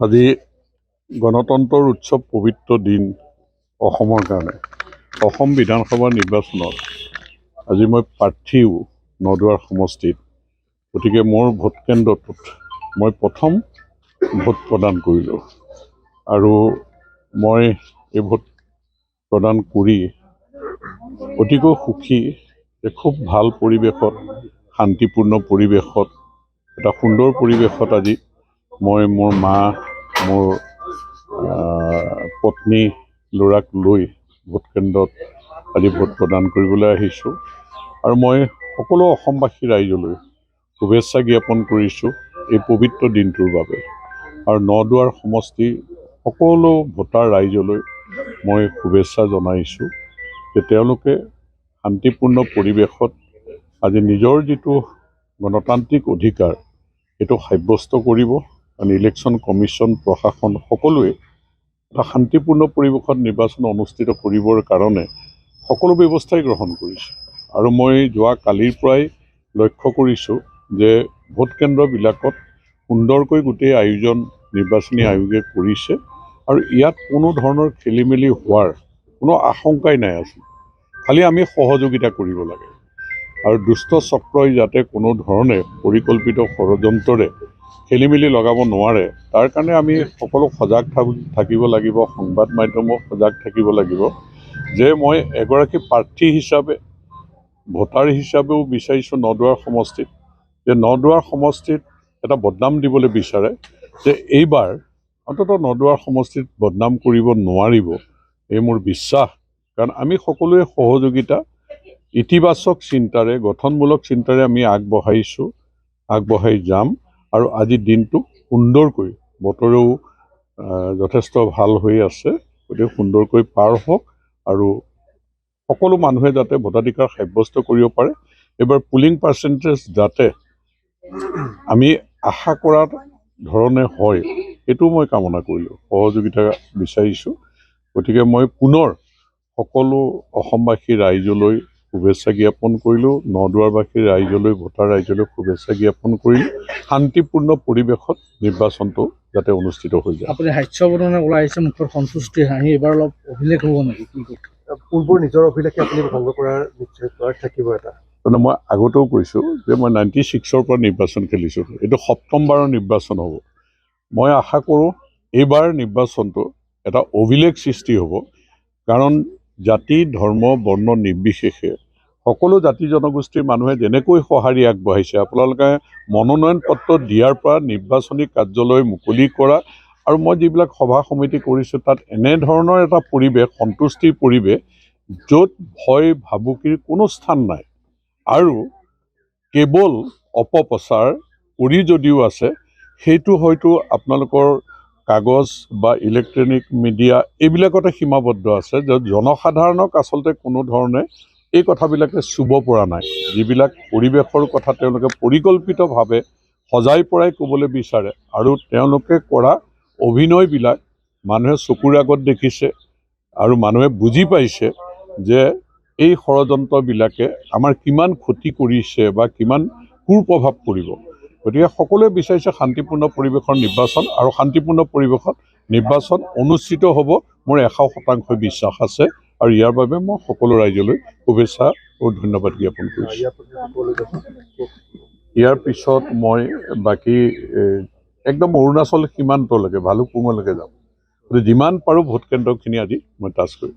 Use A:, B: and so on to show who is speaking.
A: আজি গণতন্ত্ৰৰ উৎসৱ পবিত্ৰ দিন অসমৰ কাৰণে। অসম বিধানসভা নিৰ্বাচনত আজি মই প্ৰাৰ্থীও নদুৱাৰ সমষ্টিত। গতিকে মোৰ ভোট কেন্দ্ৰটোত মই প্ৰথম ভোট প্ৰদান কৰিলোঁ আৰু মই এই ভোট প্ৰদান কৰি অতিকৈ সুখী যে খুব ভাল পৰিৱেশত, শান্তিপূৰ্ণ পৰিৱেশত, এটা সুন্দৰ পৰিৱেশত আজি মই মোৰ মা, মোৰ পত্নী, ল'ৰাক লৈ ভোট কেন্দ্ৰত আজি ভোট প্ৰদান কৰিবলৈ আহিছোঁ আৰু মই সকলো অসমবাসী ৰাইজলৈ শুভেচ্ছা জ্ঞাপন কৰিছোঁ এই পবিত্ৰ দিনটোৰ বাবে। আৰু নদুৱাৰ সমষ্টিৰ সকলো ভোটাৰ ৰাইজলৈ মই শুভেচ্ছা জনাইছোঁ যে তেওঁলোকে শান্তিপূৰ্ণ পৰিৱেশত আজি নিজৰ যিটো গণতান্ত্ৰিক অধিকাৰ সেইটো সাব্যস্ত কৰিব। কাৰণ ইলেকশ্যন কমিশ্যন, প্ৰশাসন সকলোৱে এটা শান্তিপূৰ্ণ পৰিৱেশত নিৰ্বাচন অনুষ্ঠিত কৰিবৰ কাৰণে সকলো ব্যৱস্থাই গ্ৰহণ কৰিছে। আৰু মই যোৱা কালিৰ পৰাই লক্ষ্য কৰিছোঁ যে ভোট কেন্দ্ৰবিলাকত সুন্দৰকৈ গোটেই আয়োজন নিৰ্বাচনী আয়োগে কৰিছে আৰু ইয়াত কোনো ধৰণৰ খেলি মেলি হোৱাৰ কোনো আশংকাই নাই আছিল। খালি আমি সহযোগিতা কৰিব লাগে আৰু দুষ্ট চক্ৰই যাতে কোনো ধৰণে পৰিকল্পিত ষড়যন্ত্ৰৰে খেলি মেলি লগাব নোৱাৰে, তাৰ কাৰণে আমি সকলো সজাগ থাকিব লাগিব। সংবাদ মাধ্যমো সজাগ থাকিব লাগিব যে মই এগৰাকী প্ৰাৰ্থী হিচাপে, ভোটাৰ হিচাপেও বিচাৰিছোঁ নদুৱাৰ সমষ্টিত, যে নদুৱাৰ সমষ্টিত এটা বদনাম দিবলৈ বিচাৰে যে এইবাৰ অন্ততঃ নদুৱাৰ সমষ্টিত বদনাম কৰিব নোৱাৰিব, এই মোৰ বিশ্বাস। কাৰণ আমি সকলোৱে সহযোগিতা, ইতিবাচক চিন্তাৰে, গঠনমূলক চিন্তাৰে আমি আগবঢ়াই যাম। আৰু আজিৰ দিনটো সুন্দৰকৈ, বতৰেও যথেষ্ট ভাল হৈ আছে, গতিকে সুন্দৰকৈ পাৰ হওক আৰু সকলো মানুহে যাতে ভোটাধিকাৰ সাব্যস্ত কৰিব পাৰে। এইবাৰ পুলিং পাৰ্চেণ্টেজ যাতে আমি আশা কৰা ধৰণে হয় এইটো মই কামনা কৰিলোঁ, সহযোগিতা বিচাৰিছোঁ। গতিকে মই পুনৰ সকলো অসমবাসী ৰাইজলৈ শুভেচ্ছা জ্ঞাপন কৰিলোঁ, নদুৱাৰবাসী ৰাইজলৈ, ভোটাৰ ৰাইজলৈ শুভেচ্ছা জ্ঞাপন কৰিলোঁ। শান্তিপূৰ্ণ পৰিৱেশত নিৰ্বাচনটো যাতে অনুষ্ঠিত হৈ যায়।
B: আপুনি হাস্য বৰ্ণনা ওলাই আহিছে, মুখৰ সন্তুষ্টি হাঁহি, এইবাৰ অলপ অভিলেখ হ'ব নেকি?
C: পূৰ্বৰ নিজৰ অভিলেখে আপুনি ভংগ কৰাৰ নিশ্চয় প্ৰয়াস থাকিব এটা।
A: মানে মই আগতেও কৈছোঁ যে মই 96ৰ পৰা নিৰ্বাচন খেলিছোঁ, এইটো 7ম বাৰৰ নিৰ্বাচন হ'ব। মই আশা কৰোঁ এইবাৰ নিৰ্বাচনটো এটা অভিলেখ সৃষ্টি হ'ব। কাৰণ জাতি, ধৰ্ম, বৰ্ণ নিৰ্বিশেষে সকলো জাতি জনগোষ্ঠীৰ মানুহে যেনেকৈ সঁহাৰি আগবঢ়াইছে, আপোনালোকে মনোনয়ন পত্ৰ দিয়াৰ পৰা নিৰ্বাচনী কাৰ্যালয় মুকলি কৰা আৰু মই যিবিলাক সভা সমিতি কৰিছোঁ তাত এনেধৰণৰ এটা পৰিৱেশ, সন্তুষ্টিৰ পৰিৱেশ, য'ত ভয় ভাবুকিৰ কোনো স্থান নাই। আৰু কেৱল অপপ্ৰচাৰ কৰি যদিও আছে, সেইটো হয়তো আপোনালোকৰ কাগজ বা ইলেক্ট্ৰনিক মিডিয়া এইবিলাকতে সীমাবদ্ধ আছে, য'ত জনসাধাৰণক আচলতে কোনো ধৰণে এই কথাবিলাকে চুব পৰা নাই। যিবিলাক পৰিৱেশৰ কথা তেওঁলোকে পৰিকল্পিতভাৱে সজাই পৰাই ক'বলৈ বিচাৰে আৰু তেওঁলোকে কৰা অভিনয়বিলাক মানুহে চকুৰ আগত দেখিছে আৰু মানুহে বুজি পাইছে যে এই ষড়যন্ত্ৰবিলাকে আমাৰ কিমান ক্ষতি কৰিছে বা কিমান কুপ্ৰভাৱ পৰিব। গতিকে সকলোৱে বিচাৰিছে শান্তিপূৰ্ণ পৰিৱেশৰ নিৰ্বাচন আৰু শান্তিপূৰ্ণ পৰিৱেশত নিৰ্বাচন অনুষ্ঠিত হ'ব, মোৰ 100% বিশ্বাস আছে। আৰু ইয়াৰ বাবে মই সকলো ৰাইজলৈ শুভেচ্ছা আৰু ধন্যবাদ জ্ঞাপন কৰিছোঁ। ইয়াৰ পিছত মই বাকী একদম অৰুণাচল সীমান্তলৈকে, ভালুকপুঙলৈকে যাম। যিমান পাৰোঁ ভোট কেন্দ্ৰখিনি আজি মই টাচ কৰিম।